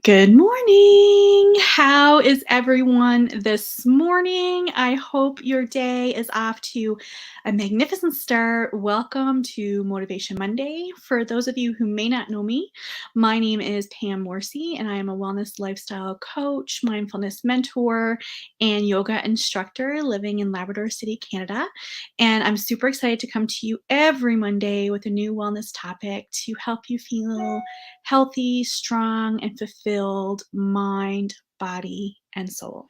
Good morning. How is everyone this morning? I hope your day is off to a magnificent start. Welcome to Motivation Monday. For those of you who may not know me, my name is Pam Morrissey, and I am a wellness lifestyle coach, mindfulness mentor, and yoga instructor living in Labrador City, Canada. And I'm super excited to come to you every Monday with a new wellness topic to help you feel healthy, strong, and fulfilled mind, body, and soul.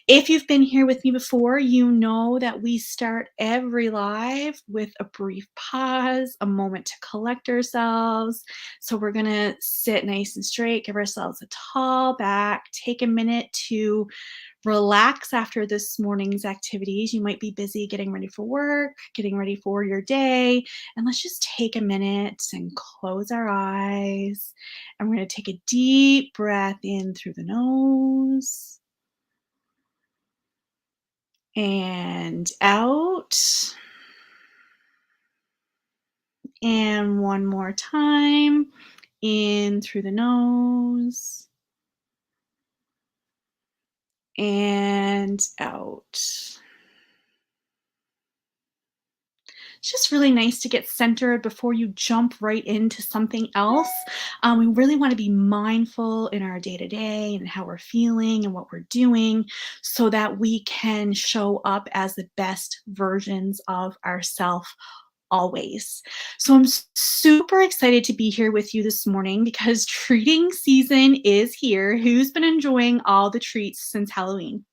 If you've been here with me before, you know that we start every live with a brief pause, a moment to collect ourselves. So we're going to sit nice and straight, give ourselves a tall back, take a minute to relax after this morning's activities. You might be busy getting ready for work, getting ready for your day, and let's just take a minute and close our eyes. And we're going to take a deep breath in through the nose and out. And one more time, in through the nose and out. It's just really nice to get centered before you jump right into something else. We really want to be mindful in our day to day and how we're feeling and what we're doing so that we can show up as the best versions of ourselves always. So I'm super excited to be here with you this morning because treating season is here. Who's been enjoying all the treats since Halloween?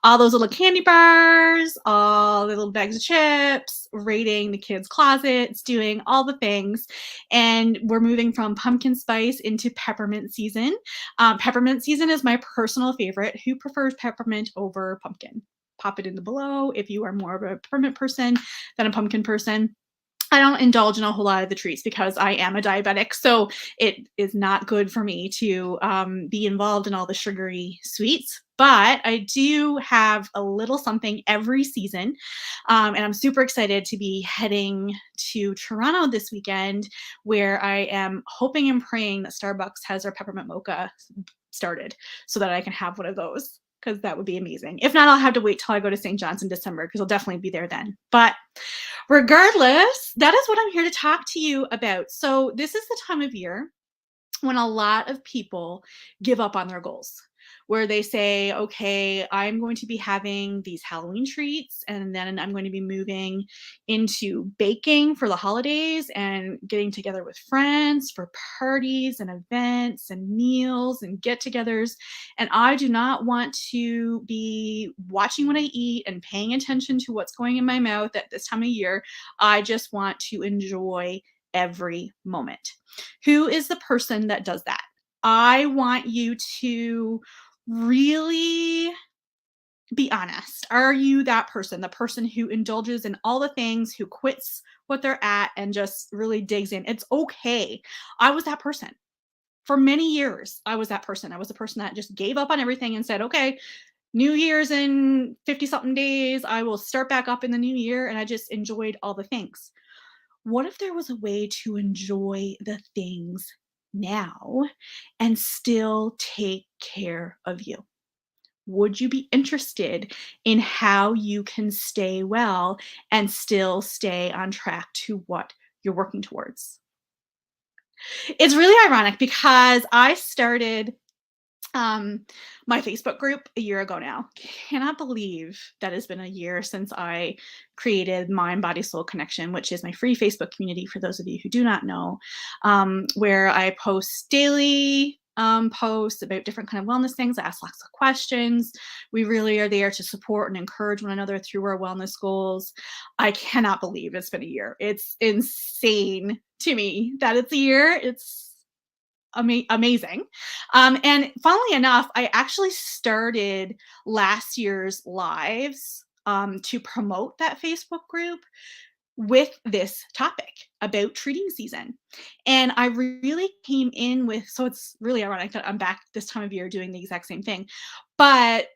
All those little candy bars, all the little bags of chips, raiding the kids' closets, doing all the things. And we're moving from pumpkin spice into peppermint season. Peppermint season is my personal favorite. Who prefers peppermint over pumpkin? Pop it in the below if you are more of a peppermint person than a pumpkin person. I don't indulge in a whole lot of the treats because I am a diabetic, so it is not good for me to be involved in all the sugary sweets. But I do have a little something every season, and I'm super excited to be heading to Toronto this weekend, where I am hoping and praying that Starbucks has their peppermint mocha started so that I can have one of those because that would be amazing. If not, I'll have to wait till I go to St. John's in December because I'll definitely be there then. But regardless, that is what I'm here to talk to you about. So, this is the time of year when a lot of people give up on their goals, where they say, okay, I'm going to be having these Halloween treats, and then I'm going to be moving into baking for the holidays and getting together with friends for parties and events and meals and get togethers. And I do not want to be watching what I eat and paying attention to what's going in my mouth at this time of year. I just want to enjoy every moment. Who is the person that does that? I want you to really be honest. Are you that person, the person who indulges in all the things, who quits what they're at and just really digs in? It's okay. I was that person. For many years, I was that person. I was the person that just gave up on everything and said, okay, New Year's in 50 something days. I will start back up in the new year. And I just enjoyed all the things. What if there was a way to enjoy the things now and still take care of you? Would you be interested in how you can stay well and still stay on track to what you're working towards? It's really ironic because I started my Facebook group a year ago now. Cannot believe that it's been a year since I created Mind Body Soul Connection, which is my free Facebook community for those of you who do not know, where I post daily posts about different kind of wellness things. I ask lots of questions. We really are there to support and encourage one another through our wellness goals. I cannot believe it's been a year. It's insane to me that it's a year. It's amazing. And funnily enough, I actually started last year's lives to promote that Facebook group with this topic about treating season. And I really came in with, so it's really ironic that I'm back this time of year doing the exact same thing. But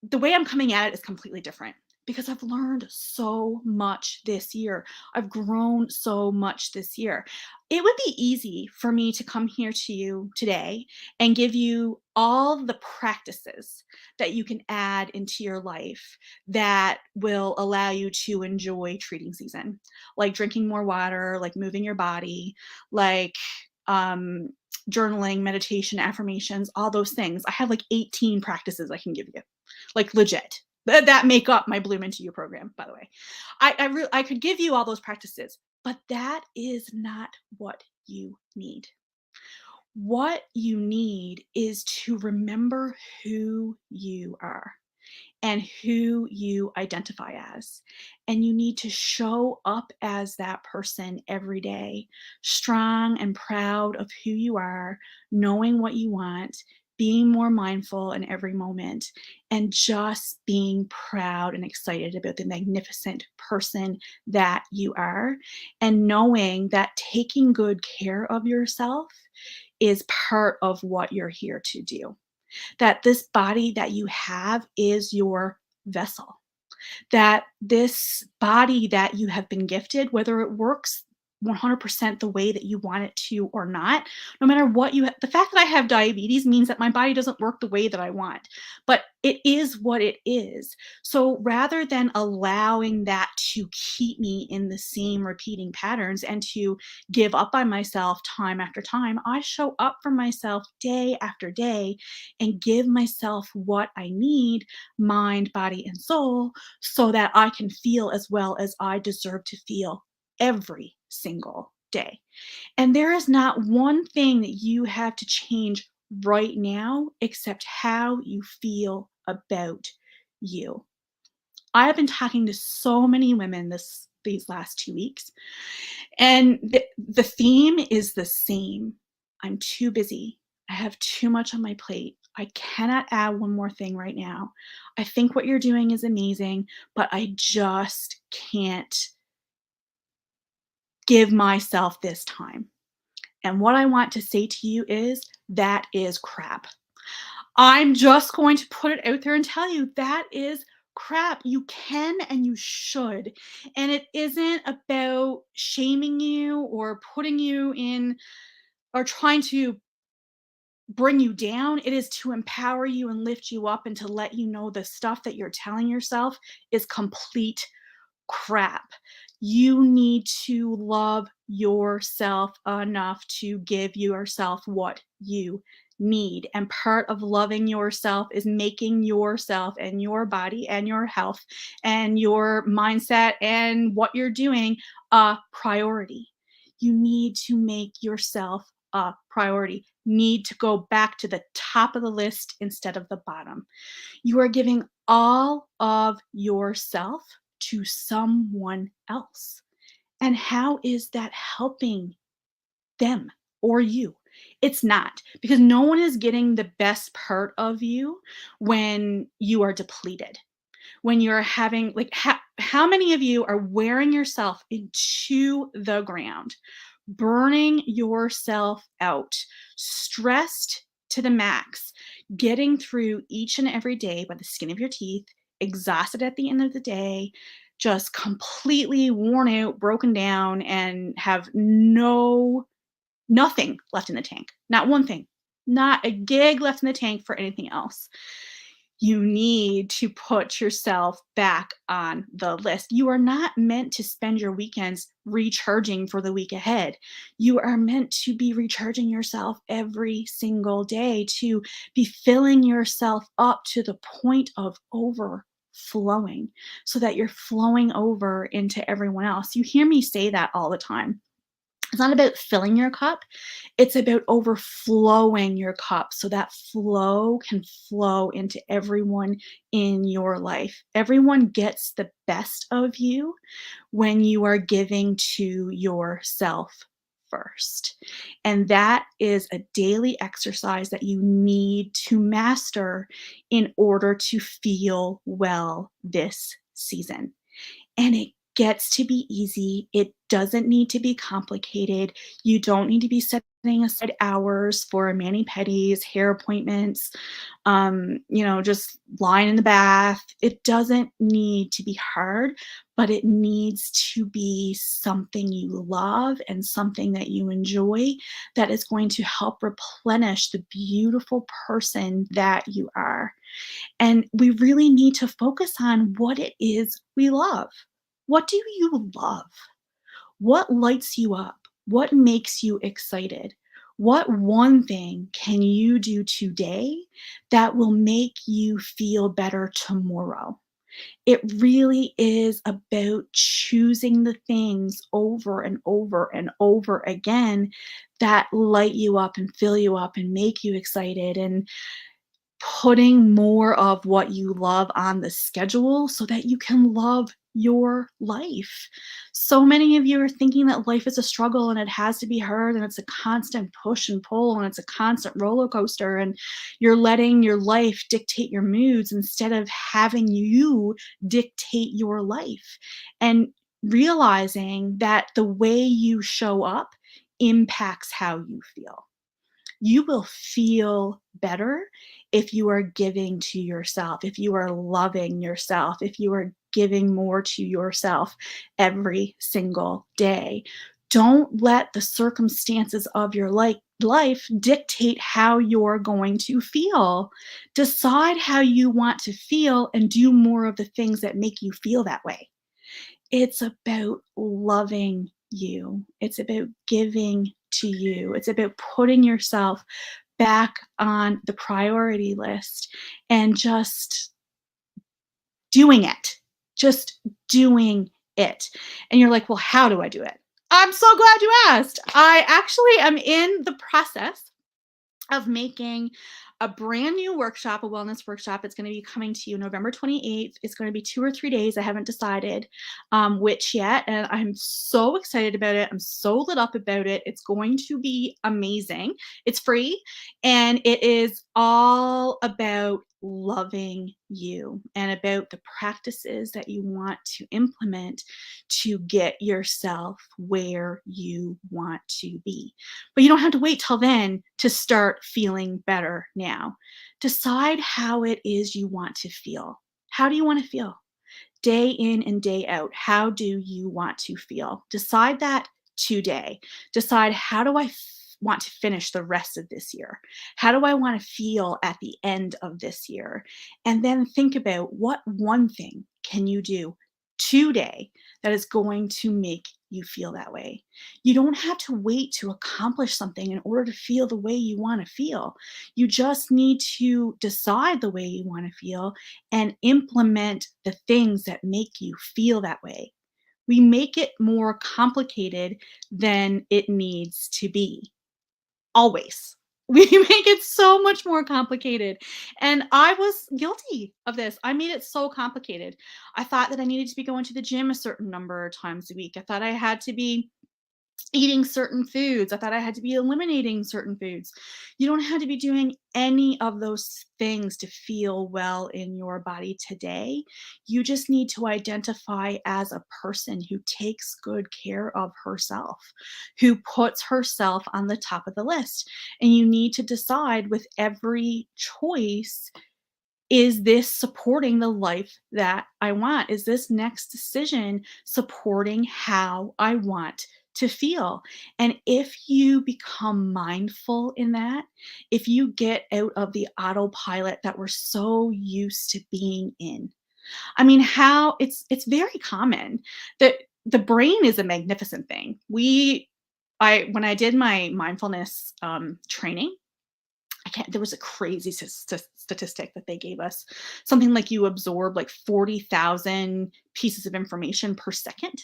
the way I'm coming at it is completely different. because I've learned so much this year. I've grown so much this year. It would be easy for me to come here to you today and give you all the practices that you can add into your life that will allow you to enjoy treating season, like drinking more water, like moving your body, like um, journaling, meditation, affirmations, all those things. I have like 18 practices I can give you, like legit. That make up my Bloom Into You program, by the way. I could give you all those practices, but that is not what you need. What you need is to remember who you are and who you identify as. And you need to show up as that person every day, strong and proud of who you are, knowing what you want, being more mindful in every moment, and just being proud and excited about the magnificent person that you are, and knowing that taking good care of yourself is part of what you're here to do, that this body that you have is your vessel, that this body that you have been gifted, whether it works 100% the way that you want it to or not, no matter what the fact that I have diabetes means that my body doesn't work the way that I want, but it is what it is. So rather than allowing that to keep me in the same repeating patterns and to give up on myself time after time, I show up for myself day after day and give myself what I need, mind, body, and soul, so that I can feel as well as I deserve to feel every single day. And there is not one thing that you have to change right now except how you feel about you. I have been talking to so many women these last 2 weeks, and the theme is the same. I'm too busy. I have too much on my plate. I cannot add one more thing right now. I think what you're doing is amazing, but I just can't give myself this time. And what I want to say to you is that is crap. I'm just going to put it out there and tell you that is crap. You can and you should. And it isn't about shaming you or putting you in or trying to bring you down. It is to empower you and lift you up and to let you know the stuff that you're telling yourself is complete crap. You need to love yourself enough to give yourself what you need. And part of loving yourself is making yourself and your body and your health and your mindset and what you're doing a priority. You need to make yourself a priority. Need to go back to the top of the list instead of the bottom. You are giving all of yourself to someone else. And how is that helping them or you? It's not, because no one is getting the best part of you when you are depleted. When you're having, like, how many of you are wearing yourself into the ground, burning yourself out, stressed to the max, getting through each and every day by the skin of your teeth, exhausted at the end of the day, just completely worn out, broken down, and have nothing left in the tank. Not one thing. Not a gig left in the tank for anything else. You need to put yourself back on the list. You are not meant to spend your weekends recharging for the week ahead. You are meant to be recharging yourself every single day, to be filling yourself up to the point of overflowing so that you're flowing over into everyone else. You hear me say that all the time. It's not about filling your cup, it's about overflowing your cup so that flow can flow into everyone in your life. Everyone gets the best of you when you are giving to yourself first. And that is a daily exercise that you need to master in order to feel well this season. And it gets to be easy. It doesn't need to be complicated. You don't need to be setting aside hours for mani-pedis, hair appointments, just lying in the bath. It doesn't need to be hard, but it needs to be something you love and something that you enjoy that is going to help replenish the beautiful person that you are. And we really need to focus on what it is we love. What do you love? What lights you up? What makes you excited? What one thing can you do today that will make you feel better tomorrow? It really is about choosing the things over and over and over again that light you up and fill you up and make you excited, and putting more of what you love on the schedule so that you can love your life. So many of you are thinking that life is a struggle and it has to be hard and it's a constant push and pull and it's a constant roller coaster, and you're letting your life dictate your moods instead of having you dictate your life, and realizing that the way you show up impacts how you feel. You will feel better if you are giving to yourself, if you are loving yourself, if you are giving more to yourself every single day. Don't let the circumstances of your life dictate how you're going to feel. Decide how you want to feel and do more of the things that make you feel that way. It's about loving you. It's about giving to you. It's about putting yourself back on the priority list and just doing it. Just doing it. And you're like, well, how do I do it? I'm so glad you asked. I actually am in the process of making a brand new workshop, a wellness workshop. It's going to be coming to you November 28th. It's going to be 2 or 3 days. I haven't decided which yet. And I'm so excited about it. I'm so lit up about it. It's going to be amazing. It's free, and it is all about loving you and about the practices that you want to implement to get yourself where you want to be. But you don't have to wait till then to start feeling better now. Decide how it is you want to feel. How do you want to feel? Day in and day out, how do you want to feel? Decide that today. Decide, how do I want to finish the rest of this year? How do I want to feel at the end of this year? And then think about, what one thing can you do today that is going to make you feel that way? You don't have to wait to accomplish something in order to feel the way you want to feel. You just need to decide the way you want to feel and implement the things that make you feel that way. We make it more complicated than it needs to be. Always. We make it so much more complicated. And I was guilty of this. I made it so complicated. I thought that I needed to be going to the gym a certain number of times a week. I thought I had to be eating certain foods. I thought I had to be eliminating certain foods. You don't have to be doing any of those things to feel well in your body today. You just need to identify as a person who takes good care of herself, who puts herself on the top of the list. And you need to decide with every choice, is this supporting the life that I want? Is this next decision supporting how I want to feel? And if you become mindful in that, if you get out of the autopilot that we're so used to being in, I mean, how it's very common that the brain is a magnificent thing. When I did my mindfulness training, I can't, there was a crazy statistic that they gave us. Something like you absorb like 40,000 pieces of information per second,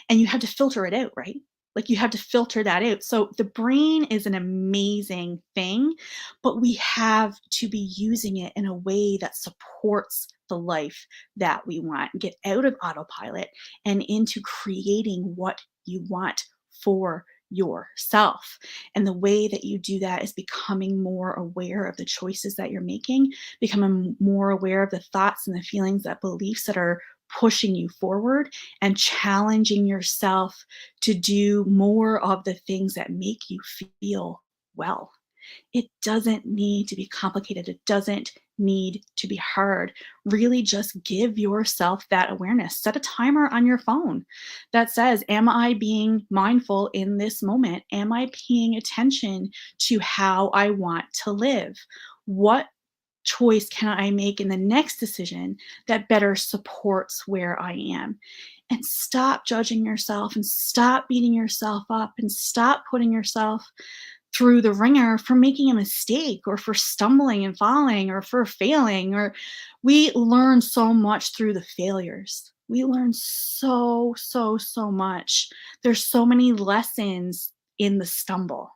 and you have to filter it out, right? Like, you have to filter that out. So the brain is an amazing thing, but we have to be using it in a way that supports the life that we want. Get out of autopilot and into creating what you want for yourself. And the way that you do that is becoming more aware of the choices that you're making, becoming more aware of the thoughts and the feelings, that beliefs that are pushing you forward and challenging yourself to do more of the things that make you feel well. It doesn't need to be complicated. It doesn't need to be hard. Really just give yourself that awareness. Set a timer on your phone that says, am I being mindful in this moment? Am I paying attention to how I want to live? What choice can I make in the next decision that better supports where I am? And stop judging yourself and stop beating yourself up and stop putting yourself through the ringer for making a mistake or for stumbling and falling or for failing. Or we learn so much through the failures. We learn so much. There's so many lessons in the stumble.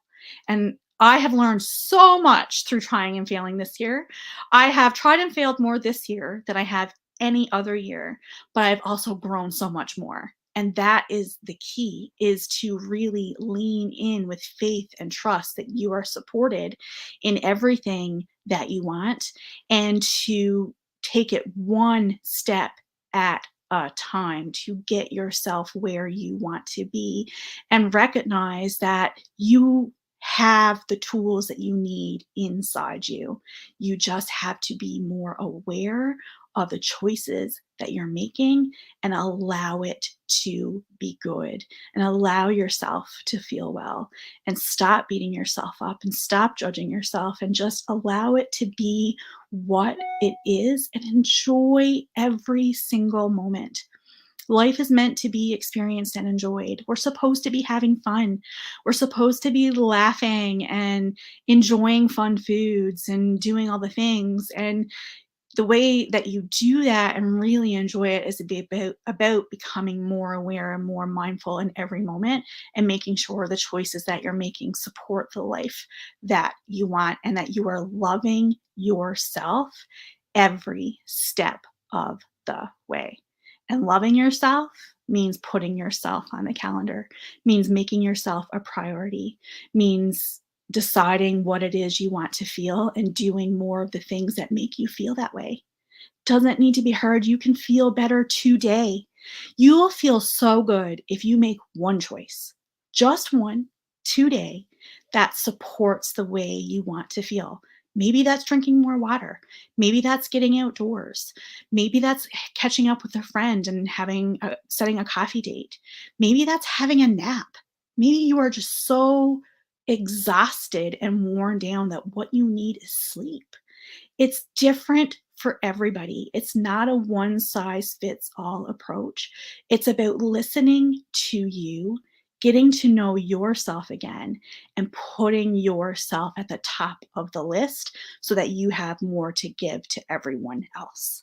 And I have learned so much through trying and failing this year. I have tried and failed more this year than I have any other year, but I've also grown so much more. And that is the key, is to really lean in with faith and trust that you are supported in everything that you want, and to take it one step at a time to get yourself where you want to be, and recognize that you have the tools that you need inside you. You just have to be more aware of the choices that you're making and allow it to be good, and allow yourself to feel well, and stop beating yourself up and stop judging yourself and just allow it to be what it is and enjoy every single moment. Life is meant to be experienced and enjoyed. We're supposed to be having fun. We're supposed to be laughing and enjoying fun foods and doing all the things. And the way that you do that and really enjoy it is to be about becoming more aware and more mindful in every moment, and making sure the choices that you're making support the life that you want, and that you are loving yourself every step of the way. And loving yourself means putting yourself on the calendar, means making yourself a priority, means deciding what it is you want to feel and doing more of the things that make you feel that way. Doesn't need to be hard. You can feel better today. You will feel so good if you make one choice, just one, today, that supports the way you want to feel. Maybe that's drinking more water. Maybe that's getting outdoors. Maybe that's catching up with a friend and setting a coffee date. Maybe that's having a nap. Maybe you are just so exhausted and worn down that what you need is sleep. It's different for everybody. It's not a one size fits all approach. It's about listening to you, getting to know yourself again, and putting yourself at the top of the list so that you have more to give to everyone else.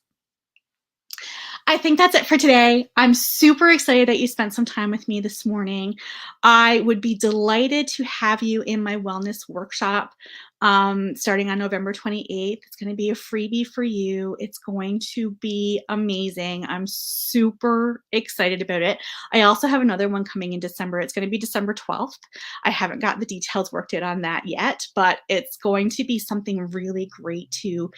I think that's it for today. I'm super excited that you spent some time with me this morning. I would be delighted to have you in my wellness workshop starting on November 28th. It's going to be a freebie for you. It's going to be amazing. I'm super excited about it. I also have another one coming in December. It's going to be December 12th. I haven't got the details worked out on that yet, but it's going to be something really great to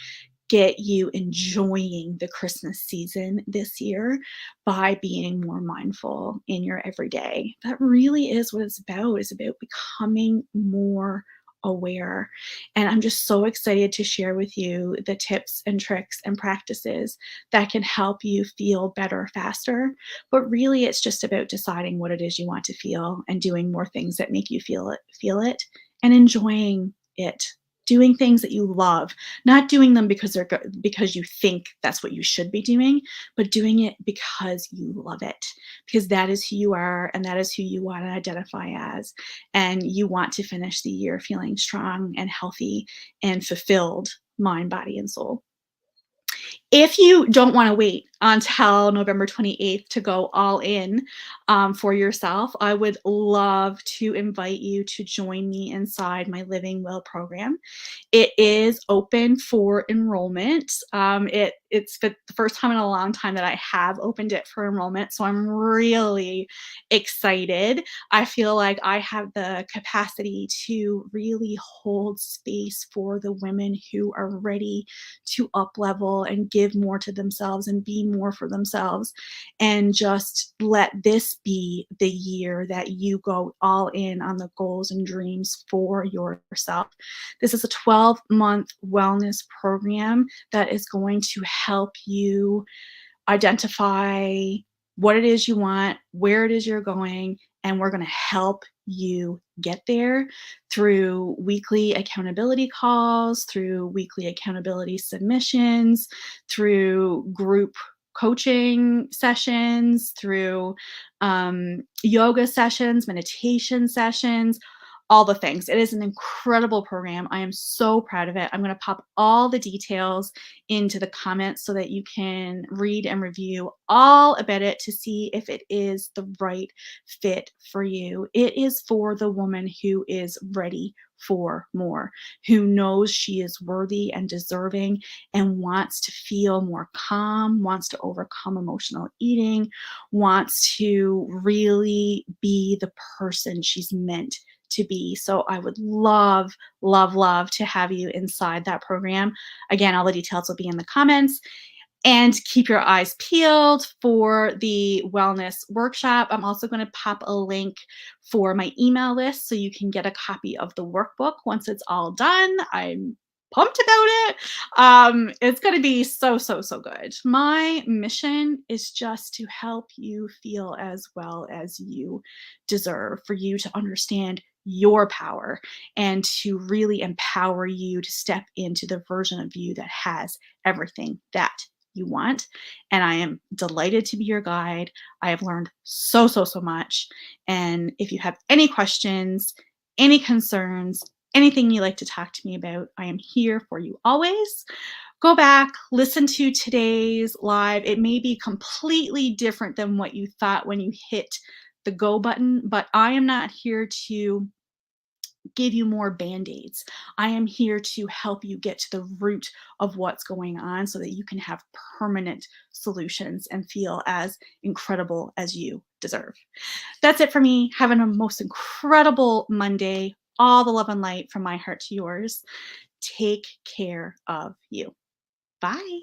get you enjoying the Christmas season this year by being more mindful in your everyday. That really is what it's about. It's about becoming more aware. And I'm just so excited to share with you the tips and tricks and practices that can help you feel better faster. But really it's just about deciding what it is you want to feel and doing more things that make you feel it and enjoying it. Doing things that you love, not doing them because because you think that's what you should be doing, but doing it because you love it, because that is who you are and that is who you want to identify as, and you want to finish the year feeling strong and healthy and fulfilled, mind, body, and soul. If you don't want to wait until November 28th to go all in for yourself, I would love to invite you to join me inside my Living Well program. It is open for enrollment. It's the first time in a long time that I have opened it for enrollment, so I'm really excited. I feel like I have the capacity to really hold space for the women who are ready to up level and give more to themselves and be more for themselves and just let this be the year that you go all in on the goals and dreams for yourself. This is a 12-month wellness program that is going to help you identify what it is you want, where it is you're going, and we're going to help you get there through weekly accountability calls, through weekly accountability submissions, through group coaching sessions, through yoga sessions, meditation sessions, all the things. It is an incredible program. I am so proud of it. I'm going to pop all the details into the comments so that you can read and review all about it to see if it is the right fit for you. It is for the woman who is ready for more, who knows she is worthy and deserving and wants to feel more calm, wants to overcome emotional eating, wants to really be the person she's meant to be. So I would love, love, love to have you inside that program. Again, all the details will be in the comments. And keep your eyes peeled for the wellness workshop. I'm also going to pop a link for my email list so you can get a copy of the workbook once it's all done. I'm pumped about it. It's going to be so, so, so good. My mission is just to help you feel as well as you deserve, for you to understand your power and to really empower you to step into the version of you that has everything that you want. And I am delighted to be your guide. I have learned so, so, so much. And if you have any questions, any concerns, anything you'd like to talk to me about, I am here for you always. Go back, listen to today's live. It may be completely different than what you thought when you hit the go button, but I am not here to give you more band-aids. I am here to help you get to the root of what's going on so that you can have permanent solutions and feel as incredible as you deserve. That's it for me. Having a most incredible Monday. All the love and light from my heart to yours. Take care of you. Bye.